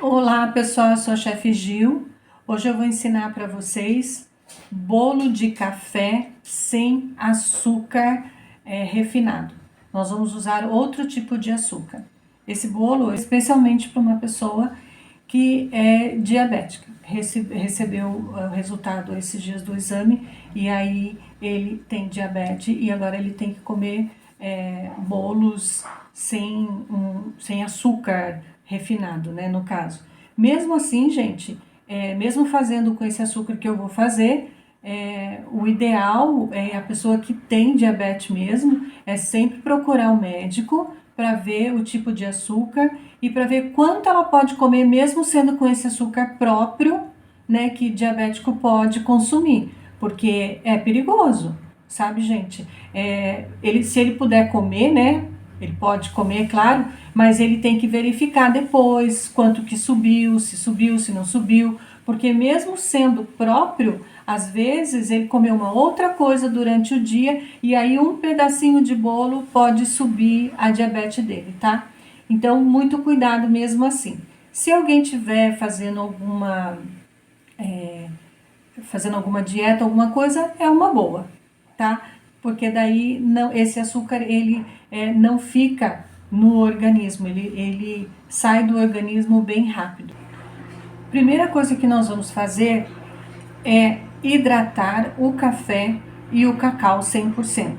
Olá pessoal, eu sou a chefe Gil. Hoje eu vou ensinar para vocês bolo de café sem açúcar refinado. Nós vamos usar outro tipo de açúcar. Esse bolo é especialmente para uma pessoa que é diabética. Recebeu o resultado esses dias do exame e aí ele tem diabetes e agora ele tem que comer bolos sem açúcar refinado, né, no caso. Mesmo assim, gente, mesmo fazendo com esse açúcar que eu vou fazer, o ideal é a pessoa que tem diabetes mesmo, é sempre procurar um médico para ver o tipo de açúcar e para ver quanto ela pode comer, mesmo sendo com esse açúcar próprio, né, que diabético pode consumir, porque é perigoso, sabe, gente? Se ele puder comer, né, ele pode comer, claro, mas ele tem que verificar depois quanto que subiu, se não subiu, porque mesmo sendo próprio, às vezes ele comeu uma outra coisa durante o dia e aí um pedacinho de bolo pode subir a diabetes dele, tá? Então, muito cuidado mesmo assim. Se alguém tiver fazendo alguma dieta, alguma coisa, é uma boa, tá? Porque daí não, esse açúcar ele não fica no organismo, ele sai do organismo bem rápido. Primeira coisa que nós vamos fazer é hidratar o café e o cacau 100%.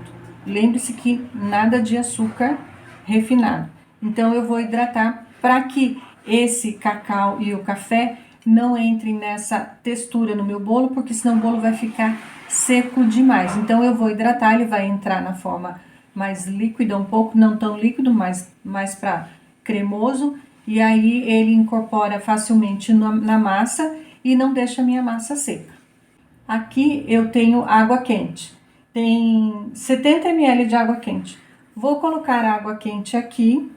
Lembre-se que nada de açúcar refinado. Então eu vou hidratar para que esse cacau e o café não entrem nessa textura no meu bolo, porque senão o bolo vai ficar seco demais. Então eu vou hidratar, ele vai entrar na forma mais líquida um pouco, não tão líquido, mas mais para cremoso, e aí ele incorpora facilmente na massa e não deixa a minha massa seca. Aqui eu tenho água quente, tem 70 ml de água quente. Vou colocar a água quente aqui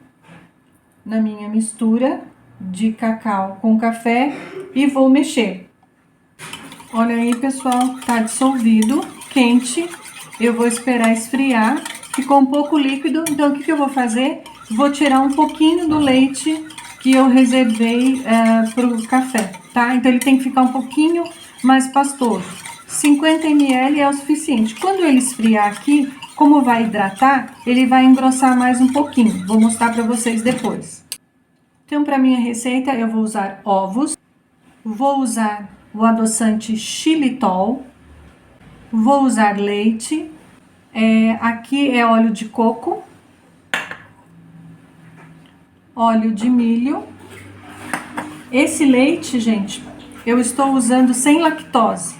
na minha mistura de cacau com café e vou mexer. Olha aí, pessoal, tá dissolvido, quente. Eu vou esperar esfriar. Ficou um pouco líquido, então o que eu vou fazer? Vou tirar um pouquinho do leite que eu reservei pro café, tá? Então ele tem que ficar um pouquinho mais pastoso. 50 ml é o suficiente. Quando ele esfriar aqui, como vai hidratar, ele vai engrossar mais um pouquinho. Vou mostrar para vocês depois. Então, para minha receita, eu vou usar ovos, vou usar o adoçante xilitol, vou usar leite, aqui é óleo de coco, óleo de milho. Esse leite, gente, eu estou usando sem lactose,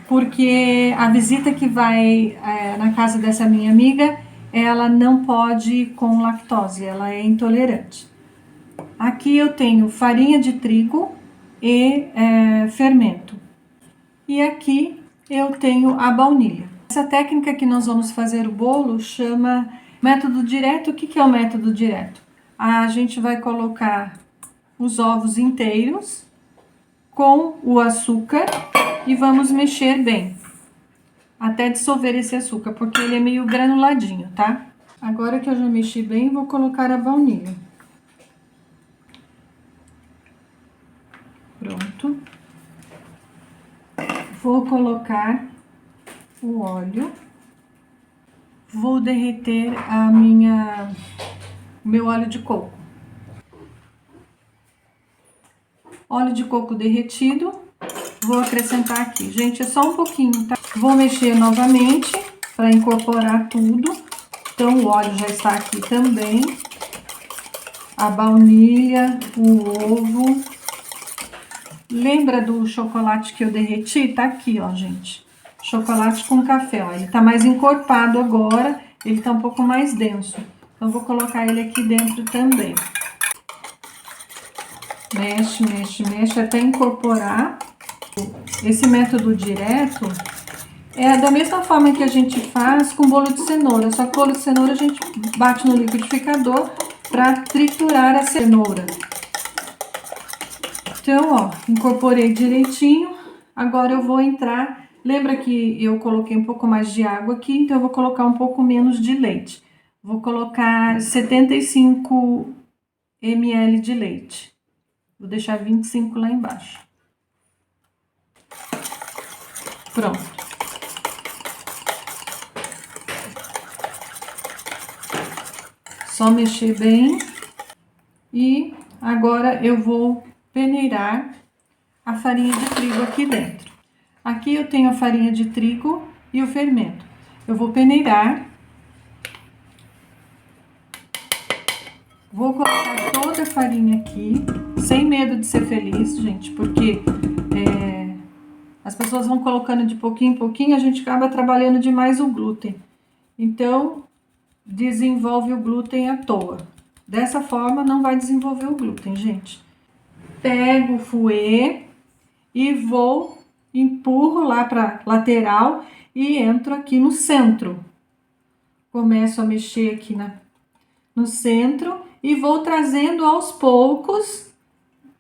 porque a visita que vai na casa dessa minha amiga, ela não pode ir com lactose, ela é intolerante. Aqui eu tenho farinha de trigo e fermento. E aqui eu tenho a baunilha. Essa técnica que nós vamos fazer o bolo chama método direto. O que é o método direto? A gente vai colocar os ovos inteiros com o açúcar e vamos mexer bem até dissolver esse açúcar, porque ele é meio granuladinho, tá? Agora que eu já mexi bem, vou colocar a baunilha. Pronto. Vou colocar o óleo. Vou derreter meu óleo de coco. Óleo de coco derretido. Vou acrescentar aqui. Gente, é só um pouquinho, tá? Vou mexer novamente para incorporar tudo. Então, o óleo já está aqui também. A baunilha, o ovo. Lembra do chocolate que eu derreti? Tá aqui, ó, gente. Chocolate com café, ó. Ele tá mais encorpado agora, ele tá um pouco mais denso. Então, vou colocar ele aqui dentro também. Mexe, mexe, mexe até incorporar. Esse método direto é da mesma forma que a gente faz com bolo de cenoura. Só que bolo de cenoura a gente bate no liquidificador para triturar a cenoura. Então, ó, incorporei direitinho. Agora eu vou entrar. Lembra que eu coloquei um pouco mais de água aqui, então eu vou colocar um pouco menos de leite. Vou colocar 75 ml de leite. Vou deixar 25 lá embaixo. Pronto. Só mexer bem. E agora eu vou peneirar a farinha de trigo aqui dentro. Aqui eu tenho a farinha de trigo e o fermento. Eu vou peneirar. Vou colocar toda a farinha aqui, sem medo de ser feliz, gente, porque as pessoas vão colocando de pouquinho em pouquinho, a gente acaba trabalhando demais o glúten. Então, desenvolve o glúten à toa. Dessa forma, não vai desenvolver o glúten, gente. Pego o fouet e empurro lá para lateral e entro aqui no centro. Começo a mexer aqui no centro e vou trazendo aos poucos,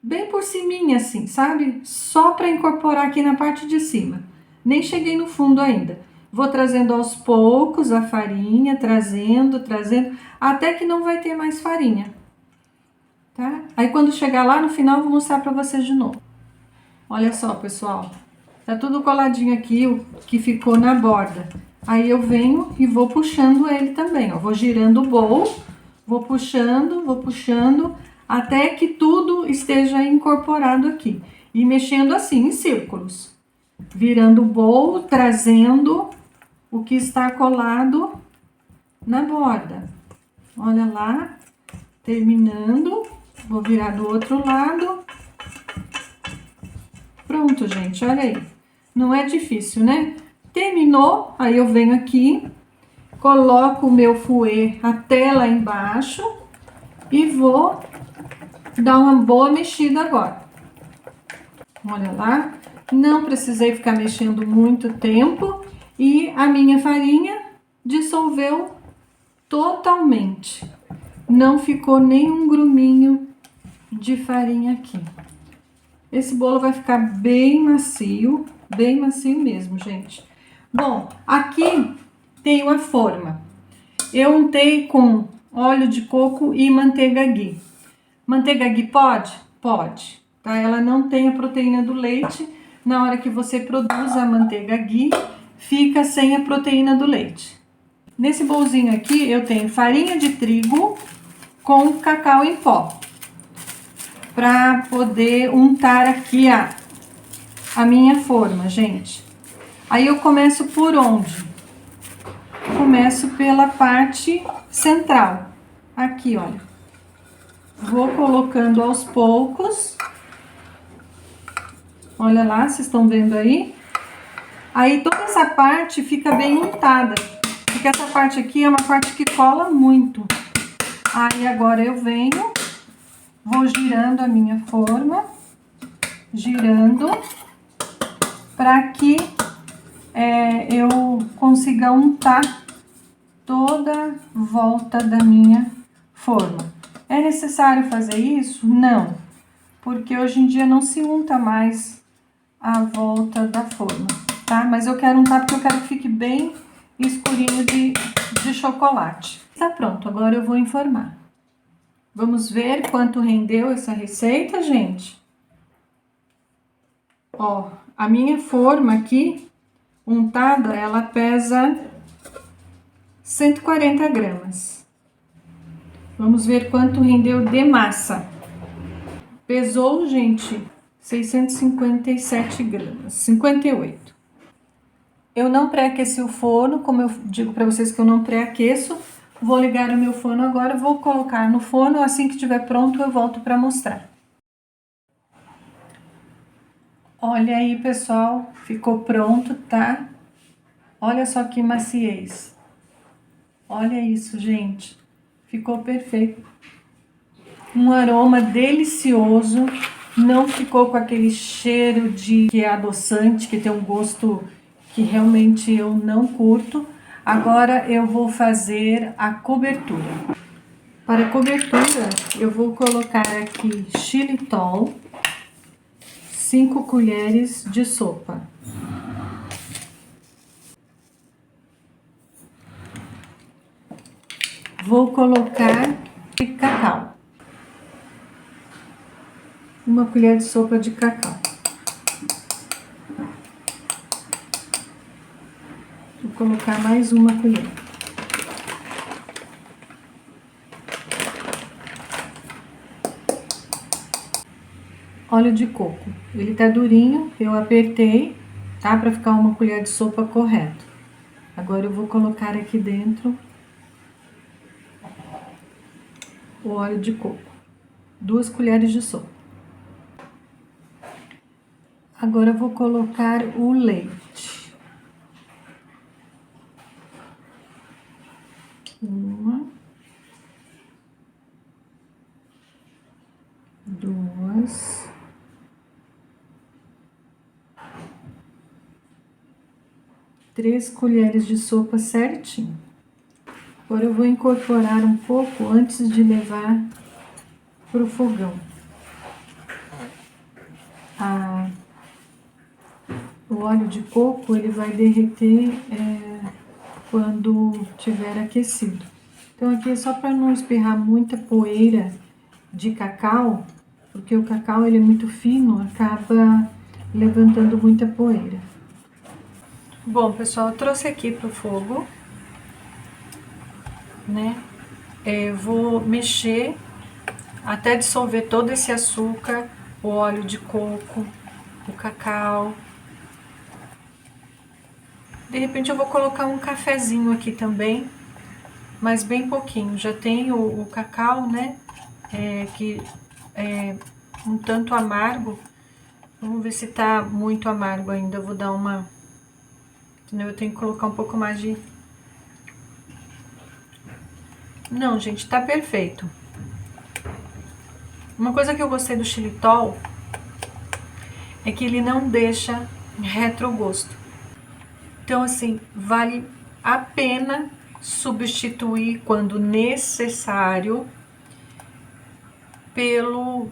bem por ciminha assim, sabe? Só para incorporar aqui na parte de cima. Nem cheguei no fundo ainda. Vou trazendo aos poucos a farinha, trazendo, até que não vai ter mais farinha, tá? Aí quando chegar lá no final, eu vou mostrar para vocês de novo. Olha só, pessoal. Tá tudo coladinho aqui, o que ficou na borda. Aí eu venho e vou puxando ele também, ó. Vou girando o bowl, vou puxando, até que tudo esteja incorporado aqui. E mexendo assim, em círculos. Virando o bowl, trazendo o que está colado na borda. Olha lá, terminando. Vou virar do outro lado. Pronto, gente, olha aí. Não é difícil, né? Terminou, aí eu venho aqui, coloco o meu fouet até lá embaixo e vou dar uma boa mexida agora. Olha lá, não precisei ficar mexendo muito tempo e a minha farinha dissolveu totalmente. Não ficou nenhum gruminho de farinha aqui. Esse bolo vai ficar bem macio mesmo, gente. Bom, aqui tenho a forma. Eu untei com óleo de coco e manteiga ghee. Manteiga ghee pode? Pode, tá? Ela não tem a proteína do leite. Na hora que você produz a manteiga ghee, fica sem a proteína do leite. Nesse bolzinho aqui, eu tenho farinha de trigo com cacau em pó. Para poder untar aqui a minha forma, gente. Aí eu começo por onde? Começo pela parte central. Aqui, olha. Vou colocando aos poucos. Olha lá, vocês estão vendo aí? Aí toda essa parte fica bem untada. Porque essa parte aqui é uma parte que cola muito. Aí agora eu venho, vou girando a minha forma. Girando. Para que eu consiga untar toda a volta da minha forma. É necessário fazer isso? Não, porque hoje em dia não se unta mais a volta da forma, tá? Mas eu quero untar porque eu quero que fique bem escurinho de chocolate. Tá pronto, agora eu vou informar. Vamos ver quanto rendeu essa receita, gente? Ó, a minha forma aqui, untada, ela pesa 140 gramas. Vamos ver quanto rendeu de massa. Pesou, gente, 657 gramas, 58. Eu não pré-aqueci o forno, como eu digo para vocês que eu não pré-aqueço. Vou ligar o meu forno agora, vou colocar no forno, assim que estiver pronto eu volto para mostrar. Olha aí, pessoal, ficou pronto, tá? Olha só que maciez. Olha isso, gente. Ficou perfeito. Um aroma delicioso. Não ficou com aquele cheiro que é adoçante, que tem um gosto que realmente eu não curto. Agora eu vou fazer a cobertura. Para a cobertura, eu vou colocar aqui xilitol, 5 colheres de sopa. Vou colocar cacau. uma colher de sopa de cacau. Vou colocar mais uma colher. Óleo de coco. Ele tá durinho, eu apertei, tá? Pra ficar uma colher de sopa correto. Agora eu vou colocar aqui dentro o óleo de coco. 2 colheres de sopa. Agora eu vou colocar o leite. 1, 2, 3 colheres de sopa certinho. Agora eu vou incorporar um pouco antes de levar pro fogão. O óleo de coco, ele vai derreter quando tiver aquecido. Então aqui é só para não espirrar muita poeira de cacau, porque o cacau ele é muito fino, acaba levantando muita poeira. Bom, pessoal, eu trouxe aqui pro fogo, né? Vou mexer até dissolver todo esse açúcar, o óleo de coco, o cacau. De repente eu vou colocar um cafezinho aqui também, mas bem pouquinho. Já tem o cacau, né? Que é um tanto amargo. Vamos ver se tá muito amargo ainda. Eu vou dar uma... Entendeu? Eu tenho que colocar um pouco mais de... Não, gente, tá perfeito. Uma coisa que eu gostei do xilitol é que ele não deixa retrogosto. Então, assim, vale a pena substituir, quando necessário, pelo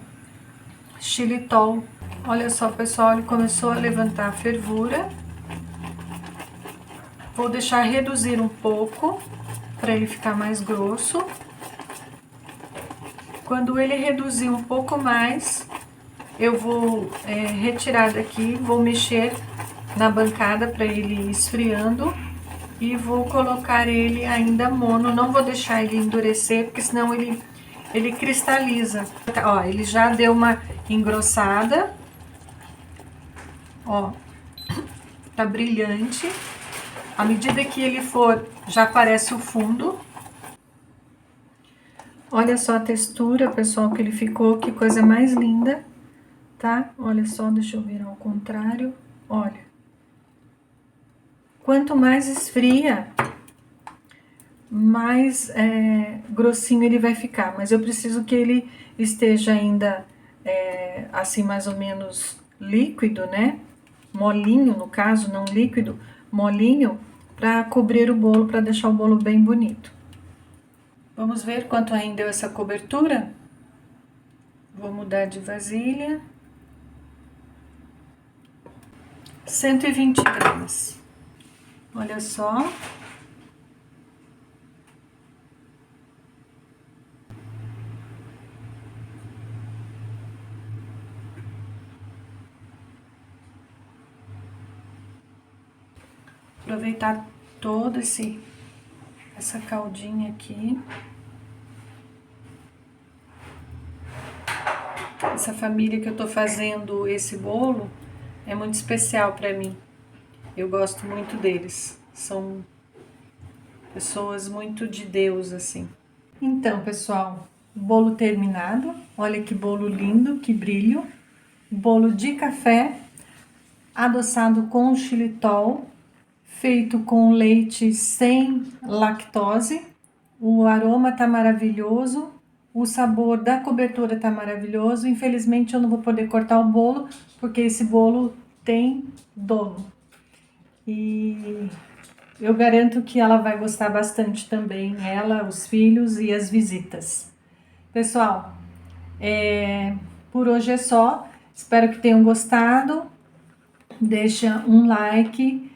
xilitol. Olha só, pessoal, ele começou a levantar a fervura. Vou deixar reduzir um pouco, para ele ficar mais grosso. Quando ele reduzir um pouco mais, eu vou retirar daqui, vou mexer na bancada para ele ir esfriando e vou colocar ele ainda mono. Não vou deixar ele endurecer, porque senão ele cristaliza. Ó, ele já deu uma engrossada, ó, tá brilhante. À medida que ele for, já aparece o fundo. Olha só a textura, pessoal, que ele ficou, que coisa mais linda, tá? Olha só, deixa eu virar ao contrário, olha. Quanto mais esfria, mais grossinho ele vai ficar. Mas eu preciso que ele esteja ainda assim, mais ou menos líquido, né? Molinho, no caso, não líquido, molinho, para cobrir o bolo, para deixar o bolo bem bonito. Vamos ver quanto rendeu essa cobertura? Vou mudar de vasilha. 120 gramas. Olha só. Aproveitar toda essa caldinha aqui. Essa família que eu tô fazendo esse bolo é muito especial para mim. Eu gosto muito deles. São pessoas muito de Deus, assim. Então, pessoal, bolo terminado. Olha que bolo lindo, que brilho. Bolo de café, adoçado com xilitol, feito com leite sem lactose. O aroma tá maravilhoso. O sabor da cobertura tá maravilhoso. Infelizmente eu não vou poder cortar o bolo, porque esse bolo tem dono. E eu garanto que ela vai gostar bastante também, ela, os filhos e as visitas. Pessoal, por hoje é só. Espero que tenham gostado. Deixa um like,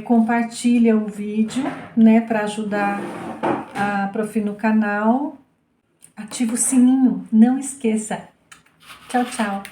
compartilha o vídeo, né, para ajudar a Profi no canal. Ativa o sininho, não esqueça. Tchau, tchau.